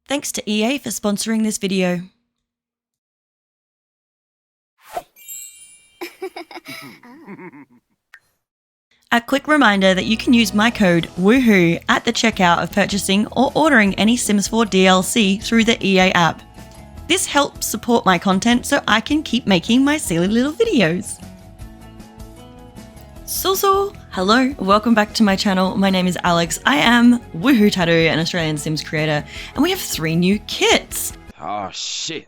Thanks to EA for sponsoring this video. A quick reminder that you can use my code WOOHOO at the checkout of purchasing or ordering any Sims 4 DLC through the EA app. This helps support my content so I can keep making my silly little videos. So, hello, welcome back to my channel. My name is Alex. I am WoohooTattoo, an Australian Sims creator, and we have 3 new kits. Oh shit,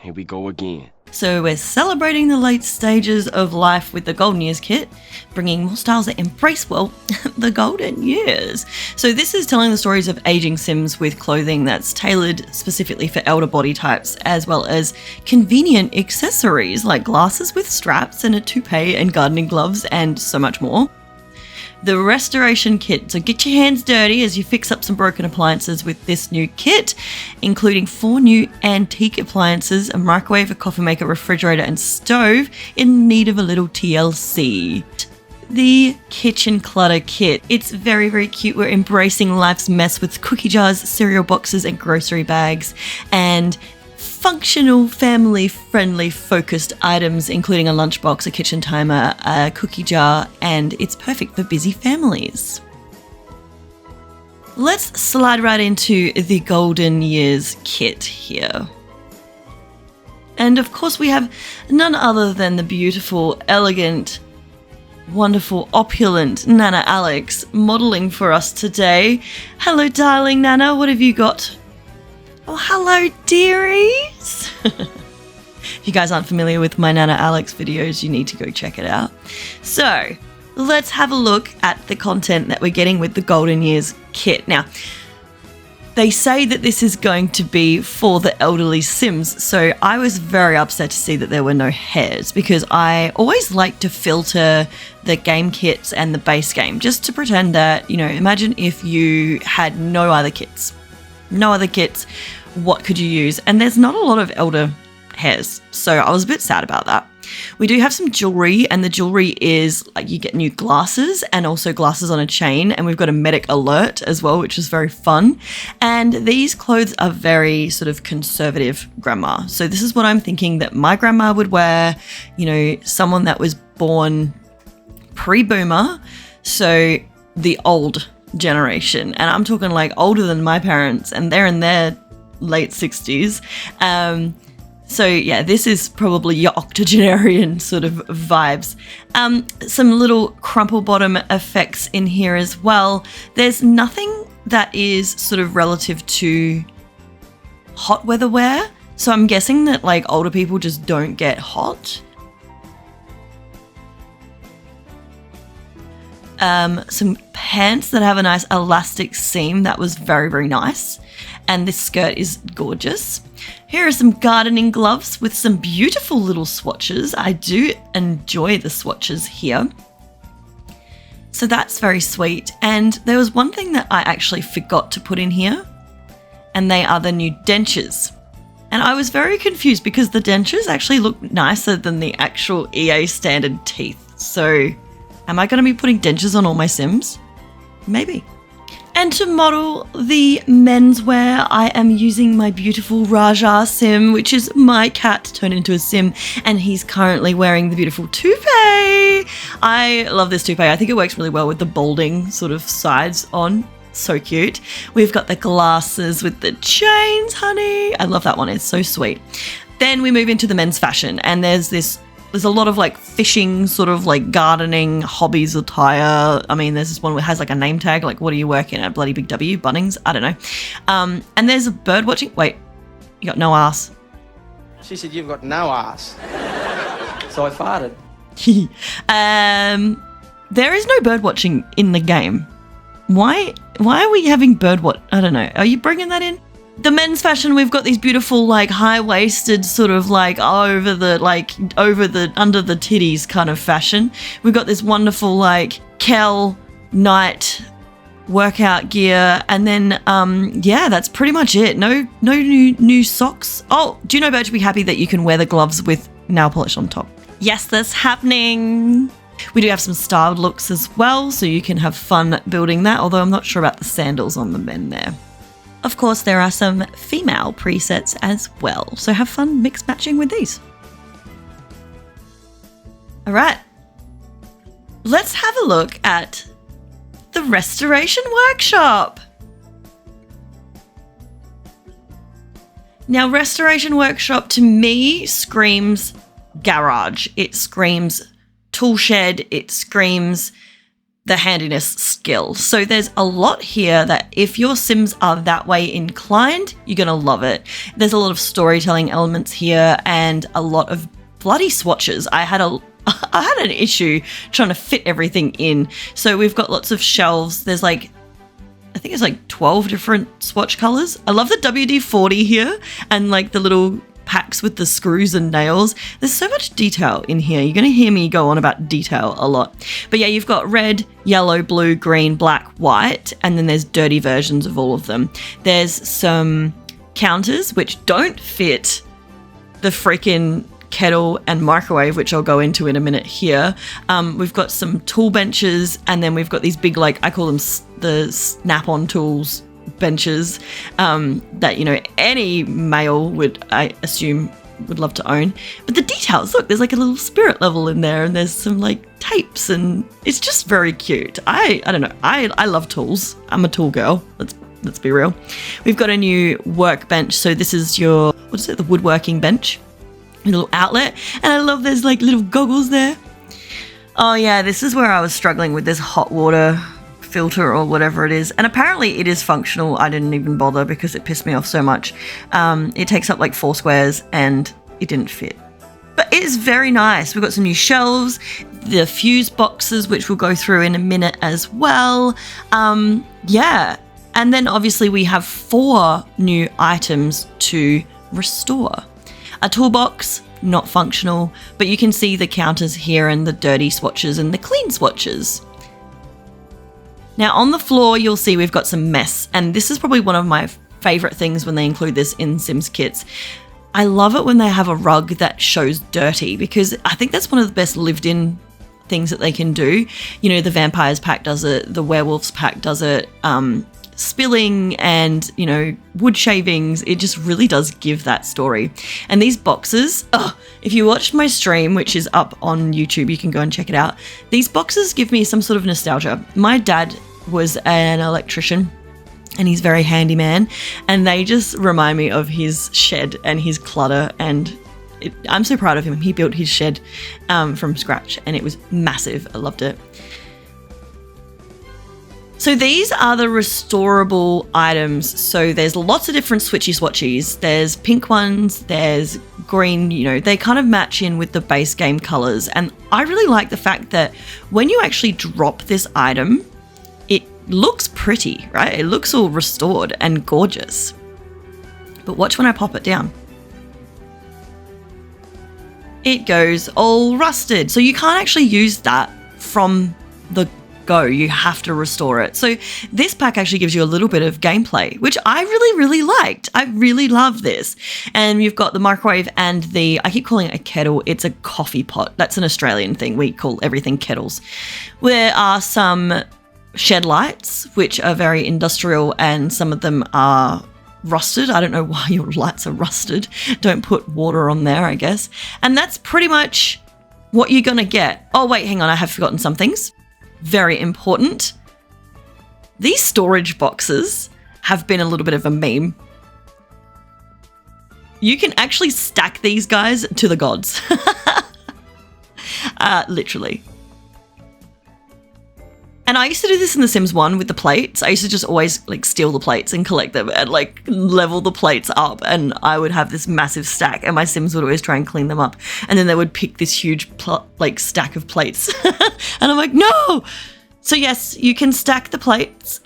here we go again. So we're celebrating the late stages of life with the Golden Years kit, bringing more styles that embrace, well, the golden years. So this is telling the stories of aging Sims with clothing that's tailored specifically for elder body types, as well as convenient accessories like glasses with straps and a toupee and gardening gloves and so much more. The restoration kit, so get your hands dirty as you fix up some broken appliances with this new kit, including 4 new antique appliances, a microwave, a coffee maker, refrigerator and stove in need of a little TLC. The kitchen clutter kit. It's very, very cute. We're embracing life's mess with cookie jars, cereal boxes and grocery bags, and functional, family-friendly focused items, including a lunchbox, a kitchen timer, a cookie jar, and it's perfect for busy families. Let's slide right into the Golden Years kit here. And of course we have none other than the beautiful, elegant, wonderful, opulent Nanna Alex modeling for us today. Hello darling Nanna, what have you got? Oh, hello, dearies! If you guys aren't familiar with my Nanna Alex videos, you need to go check it out. So, let's have a look at the content that we're getting with the Golden Years kit. Now, they say that this is going to be for the elderly Sims, so I was very upset to see that there were no hairs, because I always like to filter the game kits and the base game, just to pretend that, imagine if you had no other kits. No other kits, what could you use? And there's not a lot of elder hairs, so I was a bit sad about that. We do have some jewelry, and the jewelry is like you get new glasses and also glasses on a chain, and we've got a medic alert as well, which is very fun. And these clothes are very sort of conservative grandma. So this is what I'm thinking that my grandma would wear, someone that was born pre-boomer, so the old generation, and I'm talking like older than my parents, and they're in their late 60s. So yeah, this is probably your octogenarian sort of vibes. Some little crumple bottom effects in here as well. There's nothing that is sort of relative to hot weather wear, so I'm guessing that like older people just don't get hot. Some pants that have a nice elastic seam. That was very, very nice. And this skirt is gorgeous. Here are some gardening gloves with some beautiful little swatches. I do enjoy the swatches here. So that's very sweet. And there was one thing that I actually forgot to put in here, and they are the new dentures. And I was very confused because the dentures actually look nicer than the actual EA standard teeth. So am I going to be putting dentures on all my Sims? Maybe. And to model the menswear, I am using my beautiful Raja Sim, which is my cat turned into a Sim, and he's currently wearing the beautiful toupee. I love this toupee. I think it works really well with the balding sort of sides on. So cute. We've got the glasses with the chains, honey. I love that one. It's so sweet. Then we move into the men's fashion, and there's a lot of like fishing, sort of like gardening, hobbies attire. I mean, there's this one that has like a name tag, like what are you working at, bloody Big W, Bunnings? I don't know. And there's a bird watching. Wait, you got no ass. She said, you've got no ass. So I farted. There is no bird watching in the game. Why are we having bird watch? I don't know. Are you bringing that in? The men's fashion, we've got these beautiful like high-waisted sort of like under the titties kind of fashion. We've got this wonderful like Kel night workout gear, and then yeah, that's pretty much it. No new socks. Oh, do you know Birch would be happy that you can wear the gloves with nail polish on top? Yes, that's happening. We do have some styled looks as well, so you can have fun building that, although I'm not sure about the sandals on the men there. Of course, there are some female presets as well, so have fun mix matching with these. All right, let's have a look at the restoration workshop. Now, restoration workshop to me screams garage. It screams tool shed. It screams the handiness skill. So there's a lot here that if your Sims are that way inclined, you're going to love it. There's a lot of storytelling elements here and a lot of bloody swatches. I had an issue trying to fit everything in. So we've got lots of shelves. There's like, I think it's like 12 different swatch colors. I love the WD-40 here and like the little packs with the screws and nails. There's so much detail in here. You're going to hear me go on about detail a lot. But yeah, you've got red, yellow, blue, green, black, white, and then there's dirty versions of all of them. There's some counters which don't fit the freaking kettle and microwave, which I'll go into in a minute here. We've got some tool benches, and then we've got these big, like, I call them the snap-on tools benches that, you know, any male would, I assume, would love to own. But the details, look, there's like a little spirit level in there, and there's some like tapes, and it's just very cute. I don't know, I love tools. I'm a tool girl. Let's be real. We've got a new workbench. So this is your, what is it, the woodworking bench, a little outlet, and I love there's like little goggles there. Oh yeah, this is where I was struggling with this hot water filter or whatever it is, and apparently it is functional. I didn't even bother because it pissed me off so much. It takes up like 4 squares and it didn't fit, but it is very nice. We've got some new shelves, the fuse boxes, which we'll go through in a minute as well. Yeah, and then obviously we have 4 new items to restore. A toolbox, not functional, but you can see the counters here and the dirty swatches and the clean swatches. Now on the floor, you'll see we've got some mess, and this is probably one of my favorite things when they include this in Sims kits. I love it when they have a rug that shows dirty, because I think that's one of the best lived in things that they can do. You know, the vampires pack does it, the werewolves pack does it, spilling and, you know, wood shavings. It just really does give that story. And these boxes, if you watched my stream, which is up on YouTube, you can go and check it out. These boxes give me some sort of nostalgia. My dad was an electrician and he's very handyman, and they just remind me of his shed and his clutter, and I'm so proud of him. He built his shed from scratch and it was massive. I loved it. So these are the restorable items. So there's lots of different switchy swatchies. There's pink ones, there's green, you know, they kind of match in with the base game colors. And I really like the fact that when you actually drop this item, it looks pretty, right? It looks all restored and gorgeous. But watch when I pop it down. It goes all rusted. So you can't actually use that from the go. You have to restore it. So this pack actually gives you a little bit of gameplay, which I really liked. I really love this. And you've got the microwave and the, I keep calling it a kettle. It's a coffee pot. That's an Australian thing. We call everything kettles. There are some shed lights, which are very industrial, and some of them are rusted. I don't know why your lights are rusted. Don't put water on there, I guess. And that's pretty much what you're going to get. Oh, wait, hang on. I have forgotten some things. Very important. These storage boxes have been a little bit of a meme. You can actually stack these guys to the gods. Literally. And I used to do this in The Sims 1 with the plates. I used to just always like steal the plates and collect them and like level the plates up, and I would have this massive stack, and my Sims would always try and clean them up, and then they would pick this huge like stack of plates. And I'm like, no! So yes, you can stack the plates.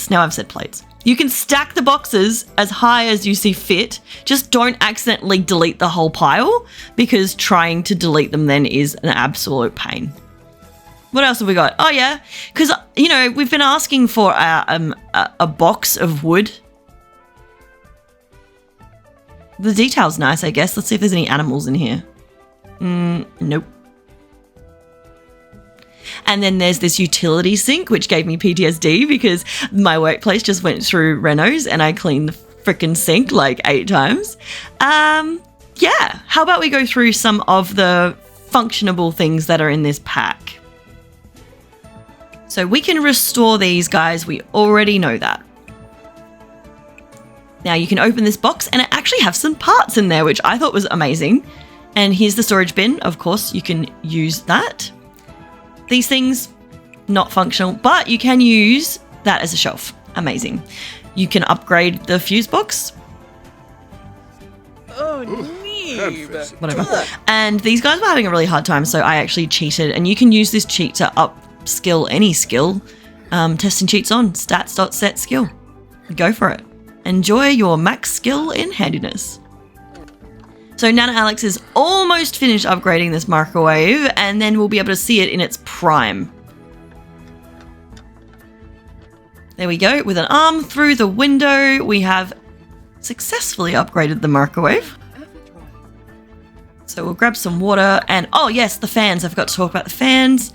Now I've said plates. You can stack the boxes as high as you see fit. Just don't accidentally delete the whole pile, because trying to delete them then is an absolute pain. What else have we got? Oh yeah, because, you know, we've been asking for a box of wood. The detail's nice, I guess. Let's see if there's any animals in here. Nope. And then there's this utility sink, which gave me PTSD because my workplace just went through renos and I cleaned the freaking sink like 8 times. Yeah, how about we go through some of the functionable things that are in this pack? So we can restore these guys. We already know that. Now you can open this box and it actually has some parts in there, which I thought was amazing. And here's the storage bin. Of course, you can use that. These things, not functional, but you can use that as a shelf. Amazing. You can upgrade the fuse box. Oh, neat. Whatever. And these guys were having a really hard time, so I actually cheated. And you can use this cheat to upskill any skill. Testing cheats on stats.set skill. Go for it. Enjoy your max skill in handiness. So Nanna Alex is almost finished upgrading this microwave, and then we'll be able to see it in its prime. There we go. With an arm through the window, we have successfully upgraded the microwave. So we'll grab some water and, oh yes, the fans. I forgot to talk about the fans.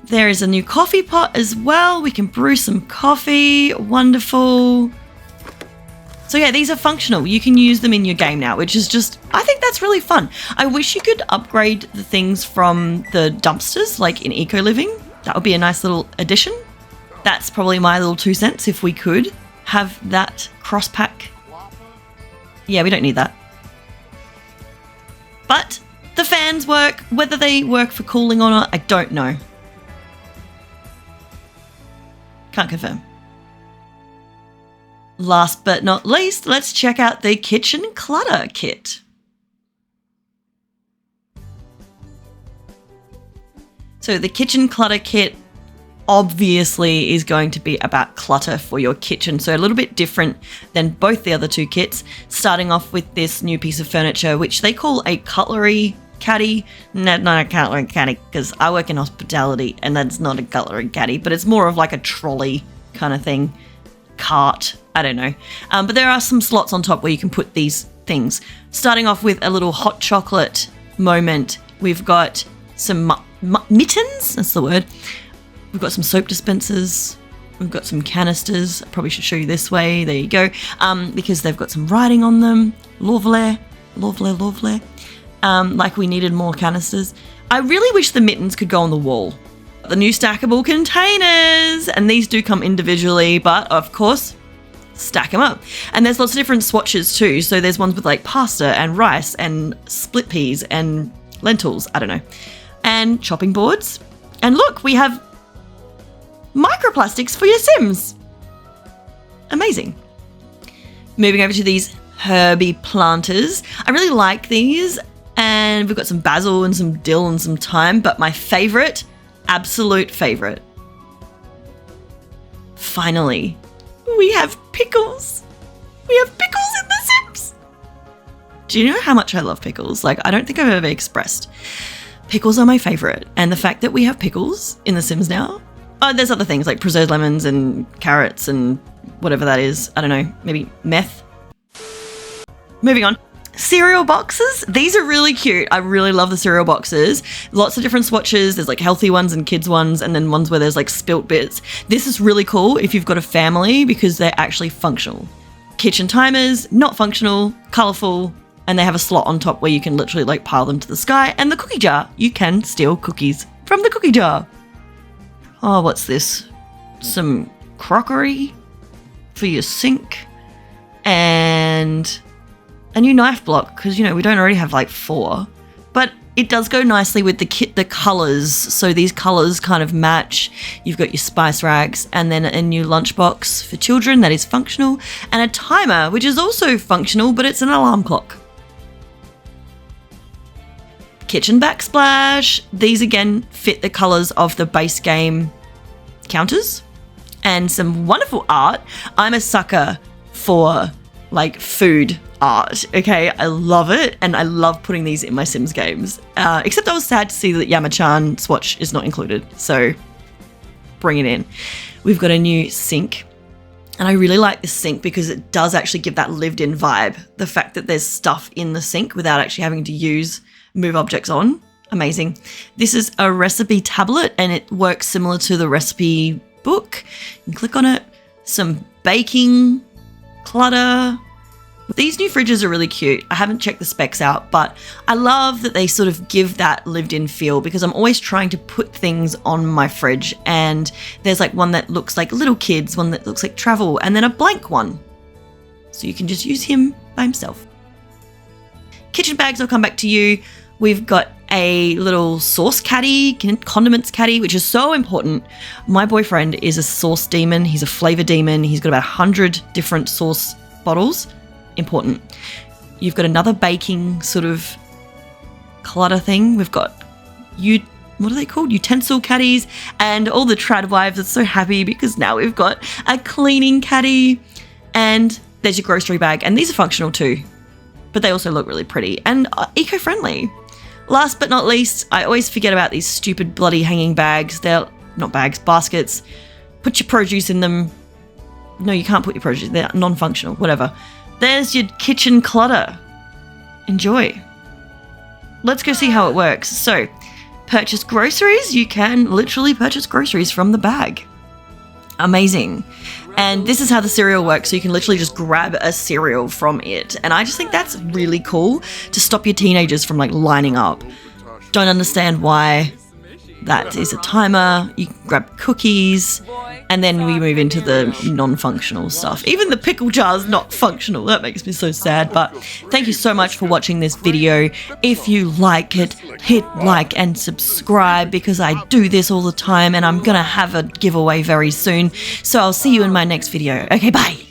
There is a new coffee pot as well. We can brew some coffee. Wonderful. So yeah, these are functional. You can use them in your game now, which is just, I think that's really fun. I wish you could upgrade the things from the dumpsters, like in Eco Living. That would be a nice little addition. That's probably my little 2 cents if we could have that cross pack. Yeah, we don't need that. But the fans work. Whether they work for cooling or not, I don't know. Can't confirm. Last but not least, let's check out the kitchen clutter kit. So the kitchen clutter kit obviously is going to be about clutter for your kitchen. So a little bit different than both the other 2 kits, starting off with this new piece of furniture, which they call a cutlery caddy. No, not a cutlery caddy, because I work in hospitality and that's not a cutlery caddy, but it's more of like a trolley kind of thing. Cart, I don't know. But there are some slots on top where you can put these things. Starting off with a little hot chocolate moment. We've got some mittens, that's the word. We've got some soap dispensers. We've got some canisters. I probably should show you this way. There you go. Because they've got some writing on them. Lovely, lovely, lovely. Like we needed more canisters. I really wish the mittens could go on the wall. The new stackable containers, and these do come individually, but of course, stack them up. And there's lots of different swatches too. So there's ones with like pasta and rice and split peas and lentils, I don't know, and chopping boards. And look, we have microplastics for your Sims. Amazing. Moving over to these herby planters. I really like these, and we've got some basil and some dill and some thyme, but my favorite, absolute favorite, finally, we have pickles. We have pickles in the Sims. Do you know how much I love pickles? Like, I don't think I've ever expressed. Pickles are my favorite, and the fact that we have pickles in the Sims now. Oh, there's other things like preserved lemons and carrots and whatever that is. I don't know, maybe meth. Moving on. Cereal boxes. These are really cute. I really love the cereal boxes. Lots of different swatches. There's like healthy ones and kids ones, and then ones where there's like spilt bits. This is really cool if you've got a family because they're actually functional. Kitchen timers, not functional, colourful, and they have a slot on top where you can literally like pile them to the sky. And the cookie jar, you can steal cookies from the cookie jar. Oh, what's this? Some crockery for your sink and a new knife block, because, you know, we don't already have like 4, but it does go nicely with the kit, the colors. So these colors kind of match. You've got your spice racks and then a new lunchbox for children that is functional, and a timer, which is also functional, but it's an alarm clock. Kitchen backsplash. These again fit the colors of the base game counters, and some wonderful art. I'm a sucker for like food art, okay? I love it, and I love putting these in my Sims games. Except I was sad to see that Yamachan swatch is not included, so bring it in. We've got a new sink, and I really like this sink because it does actually give that lived-in vibe. The fact that there's stuff in the sink without actually having to move objects on. Amazing. This is a recipe tablet and it works similar to the recipe book. You click on it. Some baking, clutter. These new fridges are really cute. I haven't checked the specs out, but I love that they sort of give that lived-in feel because I'm always trying to put things on my fridge, and there's like one that looks like little kids, one that looks like travel, and then a blank one. So you can just use him by himself. Kitchen bags, I'll come back to you. We've got a little sauce caddy, condiments caddy, which is so important. My boyfriend is a sauce demon. He's a flavor demon. He's got about 100 different sauce bottles. Important. You've got another baking sort of clutter thing. We've got what are they called? Utensil caddies, and all the trad wives are so happy because now we've got a cleaning caddy, and there's your grocery bag, and these are functional too, but they also look really pretty and eco-friendly. Last but not least, I always forget about these stupid bloody hanging bags. They're not bags, baskets. Put your produce in them. No, you can't put your produce. They're non-functional, whatever. There's your kitchen clutter. Enjoy. Let's go see how it works. So, purchase groceries. You can literally purchase groceries from the bag. Amazing. And this is how the cereal works. So you can literally just grab a cereal from it. And I just think that's really cool to stop your teenagers from like lining up. Don't understand why that is a timer. You can grab cookies, and then we move into the non-functional stuff. Even the pickle jar is not functional. That makes me so sad. But thank you so much for watching this video. If you like it, hit like and subscribe because I do this all the time, and I'm gonna have a giveaway very soon. So I'll see you in my next video. Okay, bye.